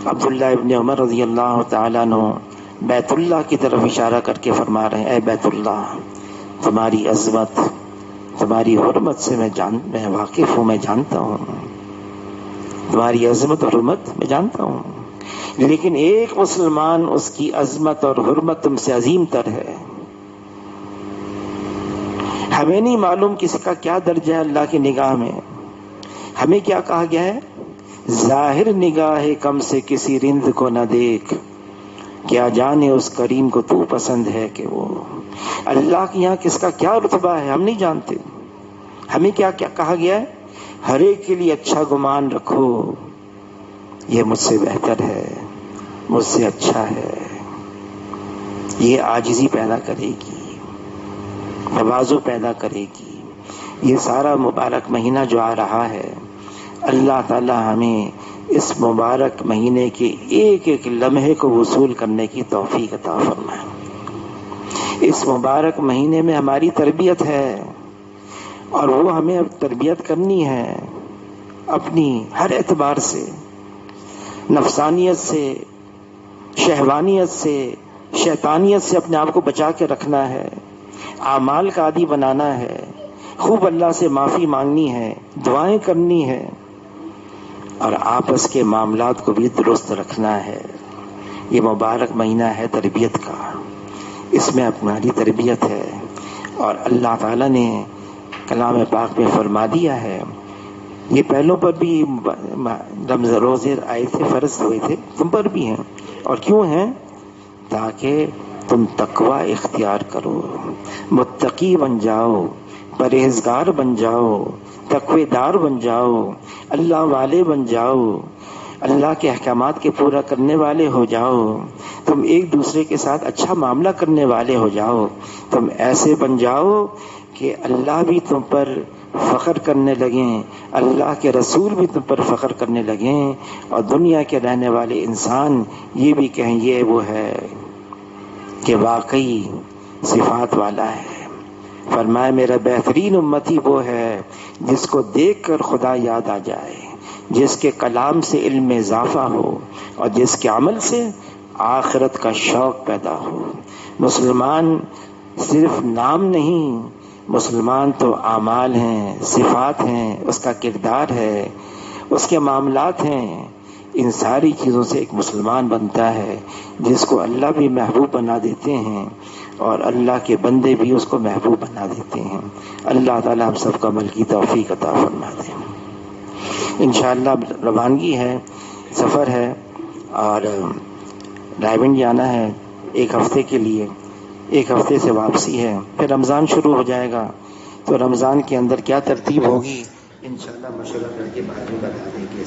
A: عبداللہ ابن عمر رضی اللہ تعالیٰ عنہ بیت اللہ کی طرف اشارہ کر کے فرما رہے ہیں، اے بیت اللہ، تمہاری عظمت، تمہاری حرمت سے میں واقف ہوں، میں جانتا ہوں، تمہاری عظمت اور حرمت میں جانتا ہوں، لیکن ایک مسلمان اس کی عظمت اور حرمت تم سے عظیم تر ہے. ہمیں نہیں معلوم کسی کا کیا درجہ ہے اللہ کی نگاہ میں. ہمیں کیا کہا گیا ہے؟ ظاہر نگاہ کم سے کسی رند کو نہ دیکھ، کیا جانے اس کریم کو تو پسند ہے کہ وہ. اللہ کے یہاں کس کا کیا رتبہ ہے ہم نہیں جانتے. ہمیں کیا کیا کہا گیا ہے؟ ہر ایک کے لیے اچھا گمان رکھو، یہ مجھ سے بہتر ہے، مجھ سے اچھا ہے. یہ عاجزی پیدا کرے گی، تواضع پیدا کرے گی. یہ سارا مبارک مہینہ جو آ رہا ہے، اللہ تعالی ہمیں اس مبارک مہینے کے ایک ایک لمحے کو وصول کرنے کی توفیق عطا فرمائے. اس مبارک مہینے میں ہماری تربیت ہے، اور وہ ہمیں اب تربیت کرنی ہے اپنی ہر اعتبار سے، نفسانیت سے، شہوانیت سے، شیطانیت سے اپنے آپ کو بچا کے رکھنا ہے، اعمال کا عادی بنانا ہے، خوب اللہ سے معافی مانگنی ہے، دعائیں کرنی ہے، اور آپس کے معاملات کو بھی درست رکھنا ہے. یہ مبارک مہینہ ہے تربیت کا، اس میں ہماری تربیت ہے. اور اللہ تعالیٰ نے کلام پاک میں فرما دیا ہے، یہ پہلوں پر بھی روزے آئے تھے، فرض ہوئے تھے، تم پر بھی ہیں. اور کیوں ہیں؟ تاکہ تم تقوی اختیار کرو، متقی بن جاؤ، پرہیزگار بن جاؤ، تقوی دار بن جاؤ، اللہ والے بن جاؤ، اللہ کے احکامات کے پورا کرنے والے ہو جاؤ، تم ایک دوسرے کے ساتھ اچھا معاملہ کرنے والے ہو جاؤ، تم ایسے بن جاؤ کہ اللہ بھی تم پر فخر کرنے لگیں، اللہ کے رسول بھی تم پر فخر کرنے لگیں، اور دنیا کے رہنے والے انسان یہ بھی کہیں یہ وہ ہے کہ واقعی صفات والا ہے. فرمایا میرا بہترین امتی وہ ہے جس کو دیکھ کر خدا یاد آ جائے، جس کے کلام سے علم میں اضافہ ہو، اور جس کے عمل سے آخرت کا شوق پیدا ہو. مسلمان صرف نام نہیں، مسلمان تو اعمال ہیں، صفات ہیں، اس کا کردار ہے، اس کے معاملات ہیں. ان ساری چیزوں سے ایک مسلمان بنتا ہے جس کو اللہ بھی محبوب بنا دیتے ہیں، اور اللہ کے بندے بھی اس کو محبوب بنا دیتے ہیں. اللہ تعالی ہم سب کو عمل کی توفیق عطا فرما دے. انشاءاللہ روانگی ہے، سفر ہے، اور رائے جانا ہے 1 ہفتے کے لیے. 1 ہفتے سے واپسی ہے، پھر رمضان شروع ہو جائے گا. تو رمضان کے اندر کیا ترتیب ہوگی انشاءاللہ مشورہ کر کے بعد میں بتا دیں گے.